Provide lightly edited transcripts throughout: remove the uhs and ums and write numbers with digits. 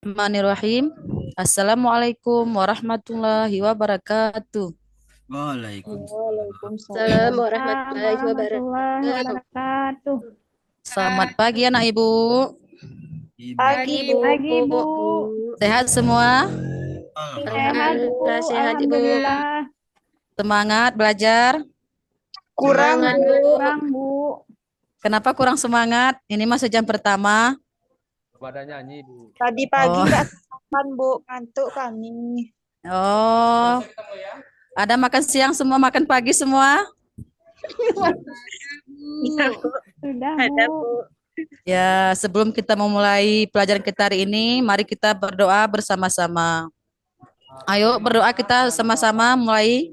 Bismillahirrahmanirrahim. Assalamualaikum warahmatullahi wabarakatuh. Waalaikumsalam Salam Waalaikumsalam warahmatullahi warahmatullahi wabarakatuh. wabarakatuh. Selamat pagi anak ibu. Pagi, Ibu. Bu. Pagi, Bu. Sehat semua? Sehat, Bu. Alhamdulillah sehat, Ibu. Alhamdulillah. Semangat belajar? Kurang, Semangat, Bu. Bu. Kurang, Bu. Kenapa kurang semangat? Ini masih jam pertama. Pada nyanyi, Bu. Tadi pagi Oh, nggak makan, Bu. Ngantuk kami. oh, ada makan siang semua, makan pagi semua? Iya, Bu. Sudah, Ada, Bu. Bu. Ya, sebelum kita memulai pelajaran kita hari ini, mari kita berdoa bersama-sama. Ayo berdoa kita sama-sama mulai.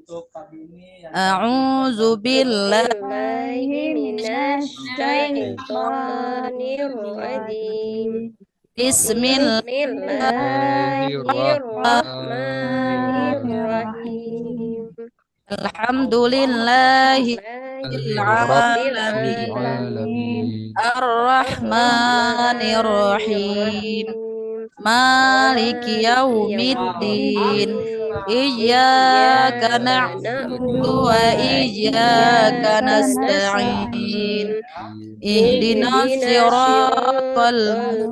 Billahi minasyaitonir rajim. Bismillah. Bismillahirrahmanirrahim. Alhamdulillahi Rabbil alamin. alamin. Ar-Rahmanir-Rahim. Maliki yaumiddin. Iyyaka na'budu wa iyyaka nasta'in. Ihdinas siratal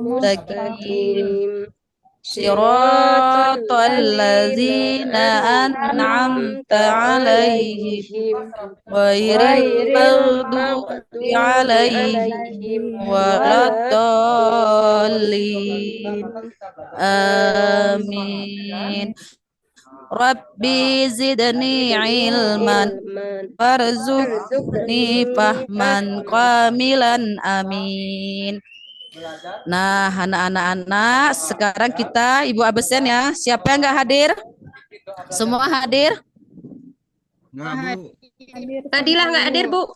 mustaqim. Siratal ladzina an'amta 'alaihim ghairil maghdubi 'alaihim waladdallin. Amin. Rabbi zidni ilman warzuqni fahman kamilan. Amin. Nah, anak-anak, sekarang kita Ibu absen ya. Siapa yang nggak hadir? Semua hadir? Enggak, Bu. Fadilah nggak hadir, Bu.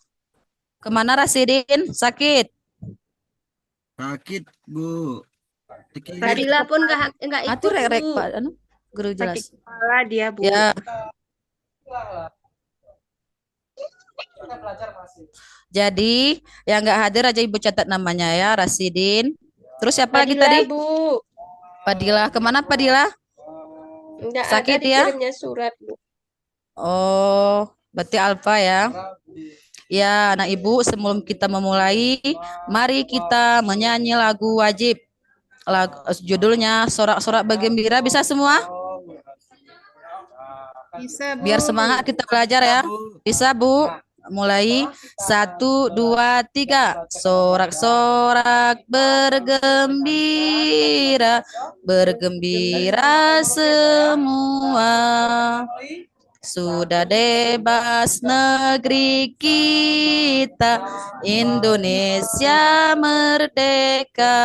Kemana Rasidin? Sakit? Sakit, Bu. Fadilah pun nggak ikut, Atur rek Bu. Pak, guru Sakit jelas. kepala dia, Bu. Ya. Jadi yang nggak hadir aja Ibu catat namanya ya, Rasidin. Terus siapa lagi Fadilah, tadi? Bu. Fadilah. Kemana Fadilah? Nggak Sakit ada ya? dikirimnya surat, Bu. Oh, berarti Alfa ya. Ya, anak ibu, sebelum kita memulai, mari kita menyanyi lagu wajib. Lagu, judulnya Sorak-sorak bergembira. Bisa semua? Bisa, Bu. Biar semangat kita belajar ya. Bisa, Bu? Mulai 1, 2, 3. Sorak-sorak bergembira, bergembira semua. Sudah bebas negeri kita, Indonesia merdeka.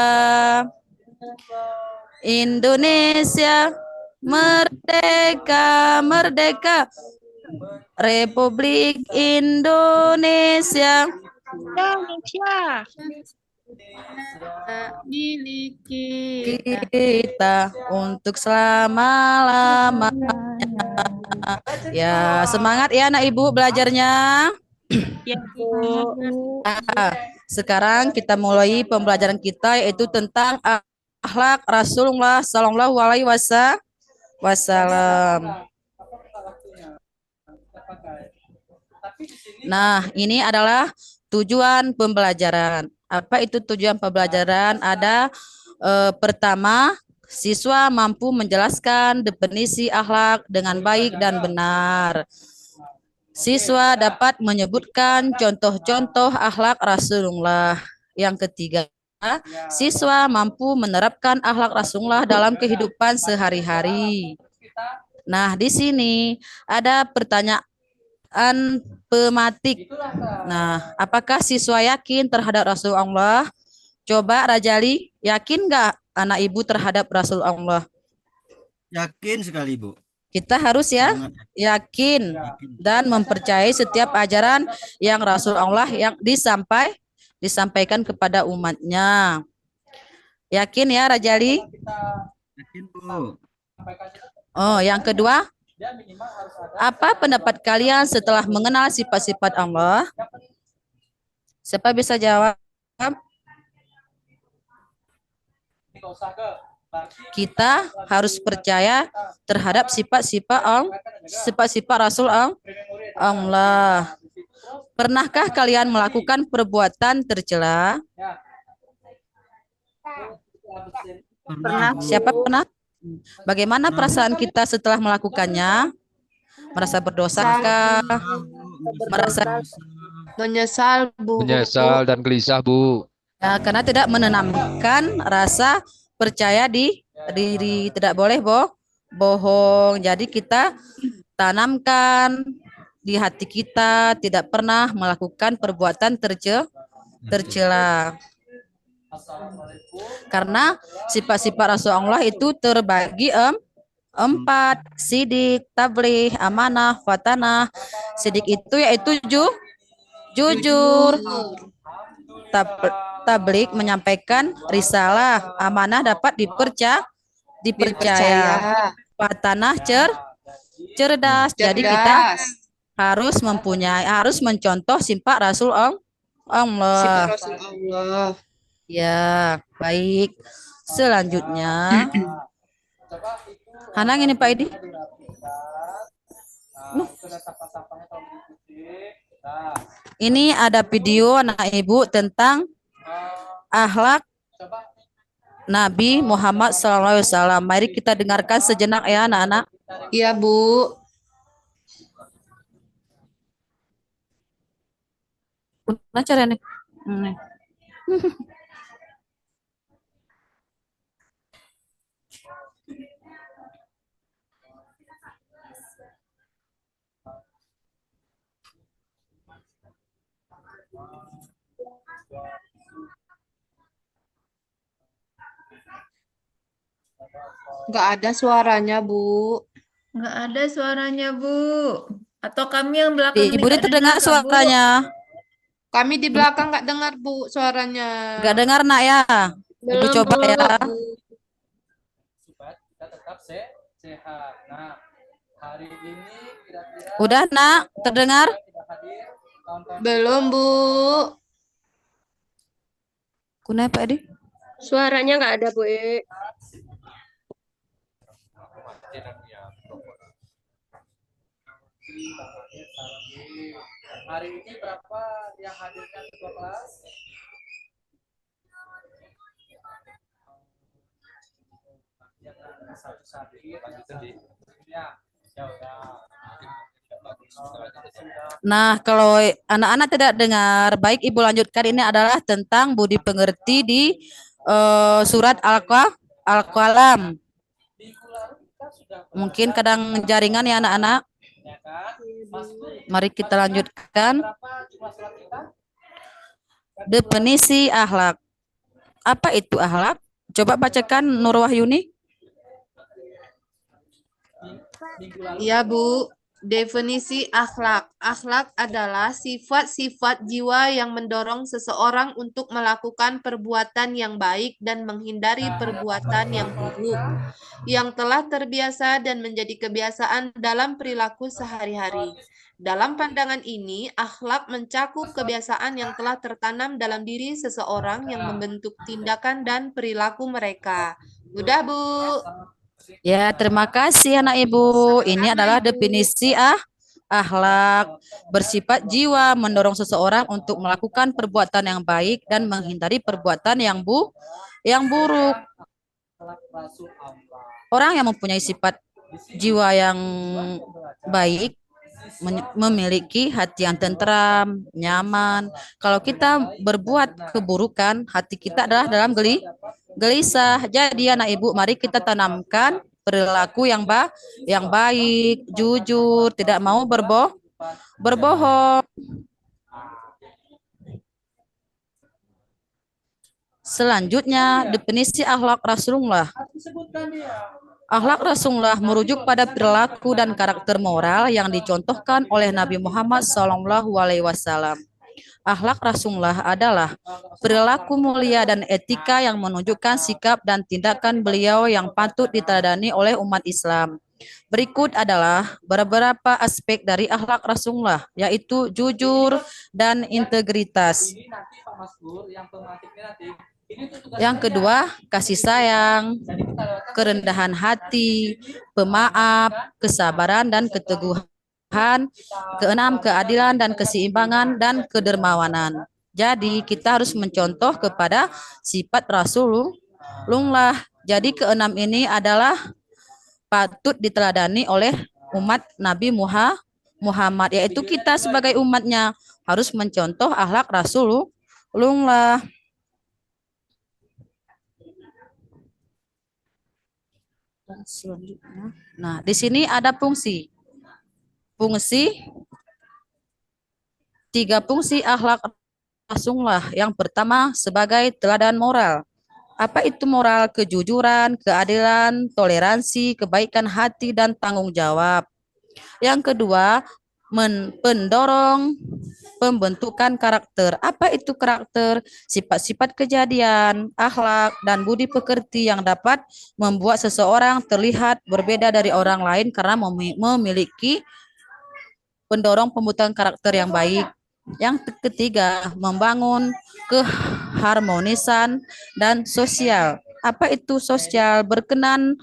Indonesia merdeka, merdeka. Republik Indonesia. Indonesia. Kita untuk selama-lamanya. Ya, semangat ya anak ibu belajarnya. Ya, Bu. Sekarang kita mulai pembelajaran kita yaitu tentang akhlak Rasulullah Sallallahu Alaihi Wasallam. Nah, ini adalah tujuan pembelajaran. Apa itu tujuan pembelajaran? Ada pertama, siswa mampu menjelaskan definisi akhlak dengan baik dan benar. Siswa dapat menyebutkan contoh-contoh akhlak Rasulullah. Yang ketiga, siswa mampu menerapkan akhlak Rasulullah dalam kehidupan sehari-hari. Nah, di sini ada pertanyaan pematik. Nah, apakah siswa yakin terhadap Rasulullah? Coba Rajali, yakin nggak anak ibu terhadap Rasulullah? Yakin sekali, Bu. Kita harus ya yakin dan mempercayai setiap ajaran yang Rasulullah yang disampaikan kepada umatnya. Yakin ya Rajali? Yakin, Bu. Oh, yang kedua, apa pendapat kalian setelah mengenal sifat-sifat Allah? Siapa bisa jawab? Kita harus percaya terhadap sifat-sifat Rasul Allah. Pernahkah kalian melakukan perbuatan tercela? Pernah, Bu. Siapa pernah? Bagaimana perasaan kita setelah melakukannya? Merasa berdosakah? Merasa Menyesal, Bu. Menyesal dan gelisah, Bu. ya, karena tidak menanamkan rasa percaya di diri, tidak boleh bohong. Jadi kita tanamkan di hati kita tidak pernah melakukan perbuatan tercela. Karena sifat-sifat Rasulullah itu terbagi empat: sidik, tabligh, amanah, fatanah. Sidik itu yaitu jujur. Tabligh menyampaikan risalah, amanah dapat dipercaya. Fatanah cerdas. Jadi kita harus mencontoh sifat Rasul Allah. Rasulullah. Ya, baik. Selanjutnya, Hanang ini Pak Edi. Ini ada video anak ibu tentang akhlak Nabi Muhammad SAW. Mari kita dengarkan sejenak ya anak-anak. Iya, Bu. Nah, cara nih. Nggak ada suaranya, Bu. Nggak ada suaranya, Bu. Atau kami yang belakang ini Ibu nggak terdengar dengar, Bu? suaranya. Kami di belakang nggak dengar, Bu, suaranya. Nggak dengar nak ya. Ibu Belum, coba Bu. ya. Supaya kita tetap sehat. Nah, hari ini kira-kira Udah nak, terdengar? tidak hadir kawan-kawan Belum, Bu. Kunai Pak Edi. Suaranya nggak ada, Bu. hari ini berapa yang hadirkan ketua kelas? Satu-satu ya, ya udah. Nah, kalau anak-anak tidak dengar, baik Ibu lanjutkan. Ini adalah tentang budi pengerti di surat Al-Qalam. Mungkin kadang jaringan ya anak-anak. Mari kita lanjutkan. Definisi akhlak. Apa itu akhlak? Coba bacakan Nur Wahyuni. Iya, Bu. Definisi akhlak. Akhlak adalah sifat-sifat jiwa yang mendorong seseorang untuk melakukan perbuatan yang baik dan menghindari perbuatan yang buruk, yang telah terbiasa dan menjadi kebiasaan dalam perilaku sehari-hari. Dalam pandangan ini, akhlak mencakup kebiasaan yang telah tertanam dalam diri seseorang yang membentuk tindakan dan perilaku mereka. Udah, Bu. Ya, terima kasih anak ibu. Ini adalah definisi akhlak. Bersifat jiwa mendorong seseorang untuk melakukan perbuatan yang baik dan menghindari perbuatan yang buruk. Orang yang mempunyai sifat jiwa yang baik memiliki hati yang tentram, nyaman. Kalau kita berbuat keburukan, hati kita adalah dalam gelisah. Jadi anak ibu, mari kita tanamkan perilaku yang baik, jujur, tidak mau berbohong. Selanjutnya, definisi akhlak Rasulullah. Akhlak Rasulullah merujuk pada perilaku dan karakter moral yang dicontohkan oleh Nabi Muhammad SAW. Akhlak Rasulullah adalah perilaku mulia dan etika yang menunjukkan sikap dan tindakan beliau yang patut diteladani oleh umat Islam. Berikut adalah beberapa aspek dari akhlak Rasulullah, yaitu jujur dan integritas. Ini nanti Pak Maskur yang pematipnya nanti Yang kedua, kasih sayang, kerendahan hati, pemaaf, kesabaran dan keteguhan. Keenam, keadilan dan keseimbangan dan kedermawanan. Jadi kita harus mencontoh kepada sifat Rasulullah. Jadi keenam ini adalah patut diteladani oleh umat Nabi Muhammad, yaitu kita sebagai umatnya harus mencontoh akhlak Rasulullah. Selanjutnya. Nah, di sini ada fungsi. Tiga fungsi akhlak Rasulullah. Yang pertama sebagai teladan moral. Apa itu moral? Kejujuran, keadilan, toleransi, kebaikan hati, dan tanggung jawab. Yang kedua, pendorong pembentukan karakter. Apa itu karakter? Sifat-sifat kejadian, akhlak, dan budi pekerti yang dapat membuat seseorang terlihat berbeda dari orang lain karena memiliki pendorong pembentukan karakter yang baik. Yang ketiga, membangun keharmonisan dan sosial. Apa itu sosial? Berkenan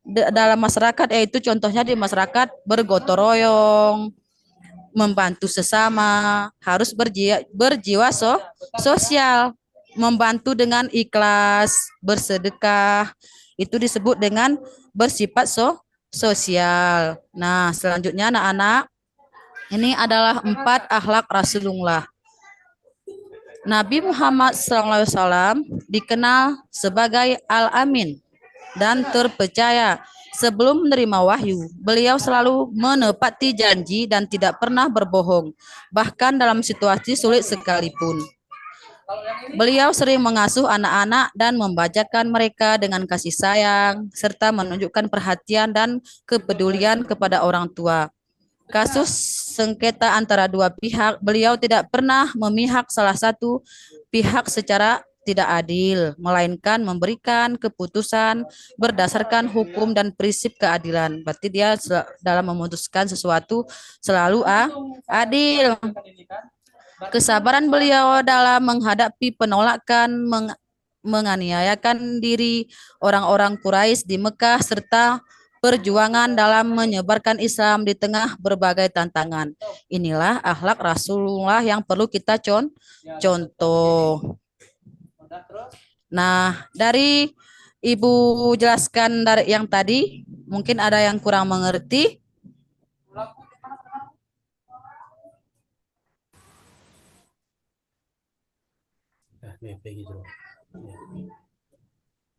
dalam masyarakat, yaitu contohnya di masyarakat bergotong royong, membantu sesama, harus berjiwa sosial, membantu dengan ikhlas, bersedekah, itu disebut dengan bersifat sosial. Nah, selanjutnya anak-anak, ini adalah 4 akhlak Rasulullah. Nabi Muhammad SAW dikenal sebagai Al-Amin dan terpercaya. Sebelum menerima wahyu, beliau selalu menepati janji dan tidak pernah berbohong, bahkan dalam situasi sulit sekalipun. Beliau sering mengasuh anak-anak dan membajakan mereka dengan kasih sayang, serta menunjukkan perhatian dan kepedulian kepada orang tua. Kasus sengketa antara dua pihak, beliau tidak pernah memihak salah satu pihak secara tidak adil, melainkan memberikan keputusan berdasarkan hukum dan prinsip keadilan. Berarti dia dalam memutuskan sesuatu selalu adil. Kesabaran beliau dalam menghadapi penolakan, menganiayakan diri orang-orang Quraisy di Mekah, serta perjuangan dalam menyebarkan Islam di tengah berbagai tantangan. Inilah akhlak Rasulullah yang perlu kita contoh. Nah, dari Ibu jelaskan dari yang tadi, mungkin ada yang kurang mengerti.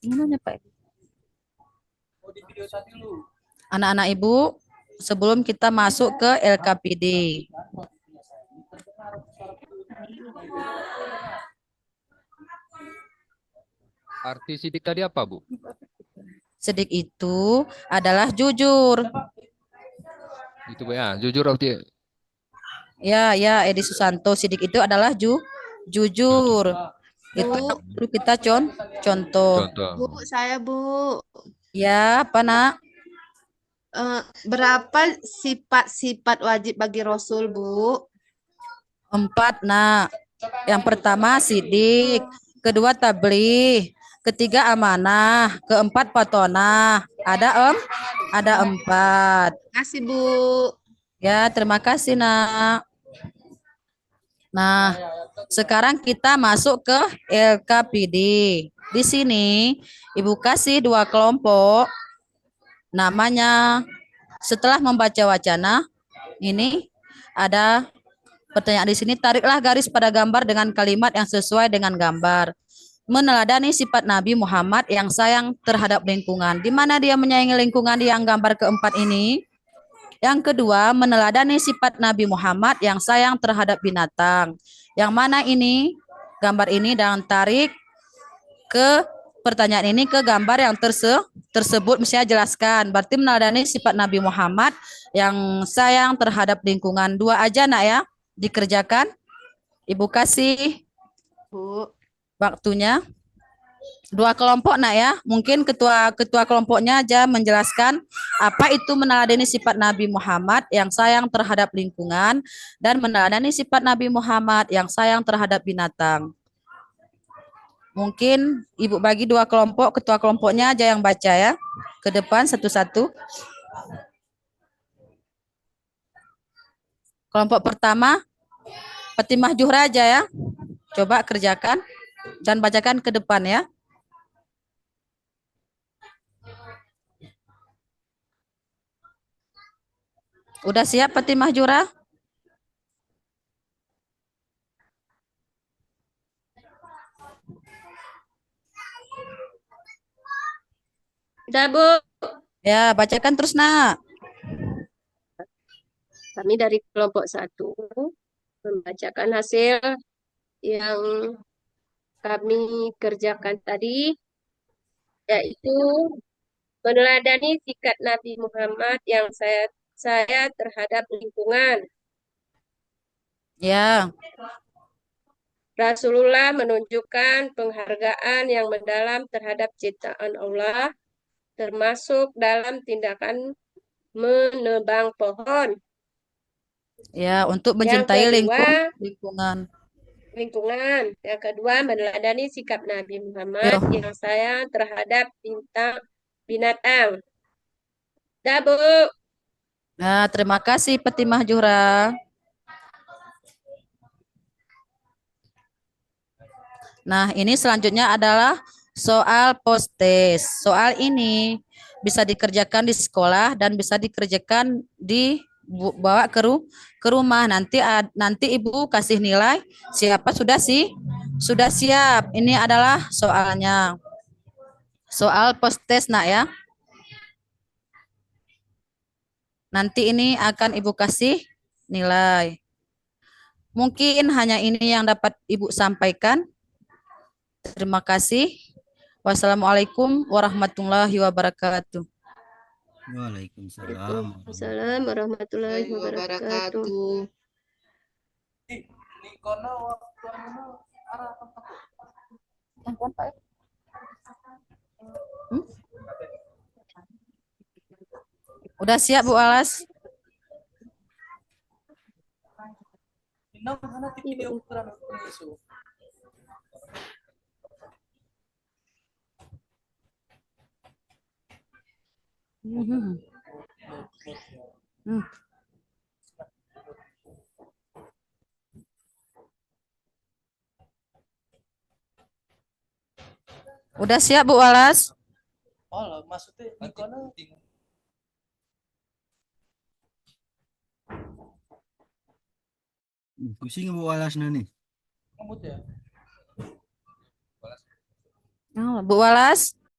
Gimana Pak? Anak-anak Ibu, sebelum kita masuk ke LKPD. Arti sidik tadi apa, Bu? Sidik itu adalah jujur. Itu Bu ya, jujur arti. Ya, Edi Susanto, sidik itu adalah jujur. Itu perlu kita contoh. Bu, saya Bu. Ya, apa nak? Berapa sifat-sifat wajib bagi Rasul, Bu? 4 nak. Yang pertama sidik, kedua tabligh, ketiga amanah, keempat patonah. Ada 4. Terima kasih, Bu. Ya, terima kasih nak. Nah, sekarang kita masuk ke LKPD. Di sini Ibu kasih 2 kelompok. Namanya setelah membaca wacana, ini ada pertanyaan di sini. Tariklah garis pada gambar dengan kalimat yang sesuai dengan gambar. Meneladani sifat Nabi Muhammad yang sayang terhadap lingkungan. Di mana dia menyayangi lingkungan di yang gambar keempat ini? Yang kedua, meneladani sifat Nabi Muhammad yang sayang terhadap binatang. Yang mana ini? Gambar ini, dan tarik ke pertanyaan ini ke gambar yang tersebut, misalnya jelaskan. Berarti meneladani sifat Nabi Muhammad yang sayang terhadap lingkungan. 2 aja nak ya, dikerjakan. Ibu kasih Bu. waktunya. 2 kelompok nak ya. Mungkin ketua kelompoknya aja menjelaskan apa itu meneladani sifat Nabi Muhammad yang sayang terhadap lingkungan dan meneladani sifat Nabi Muhammad yang sayang terhadap binatang. Mungkin Ibu bagi 2 kelompok, ketua kelompoknya aja yang baca ya. Ke depan satu-satu. Kelompok pertama, Fatimah Juhra aja ya. Coba kerjakan dan bacakan ke depan ya. Udah siap Fatimah Juhra? Sudah, Bu. Ya, bacakan terus nak. Kami dari kelompok 1 membacakan hasil yang kami kerjakan tadi, yaitu meneladani sikap Nabi Muhammad yang saya terhadap lingkungan. Ya, Rasulullah menunjukkan penghargaan yang mendalam terhadap ciptaan Allah, termasuk dalam tindakan menebang pohon. ya untuk Yang mencintai kedua, lingkungan. lingkungan. Yang kedua, meneladani sikap Nabi Yo. Muhammad yang sayang terhadap binatang. Dah, Bu. Nah, terima kasih Fatimah Juhra. Nah, ini selanjutnya adalah soal post-test. Soal ini bisa dikerjakan di sekolah dan bisa dikerjakan bawa ke rumah. Nanti Ibu kasih nilai siapa sudah siap. Ini adalah soalnya. Soal post-test nak ya. Nanti ini akan Ibu kasih nilai. Mungkin hanya ini yang dapat Ibu sampaikan. Terima kasih. Wassalamualaikum warahmatullahi wabarakatuh. Waalaikumsalam. Waalaikumsalam warahmatullahi wabarakatuh. Di kono waktu arah apa? Udah siap Bu Alas? Inang mana video ukuran isu. Udah siap Bu Alas? Oh, maksudnya di kono Pusing Bu Alasna nih. ngebut ya. Bu Alas?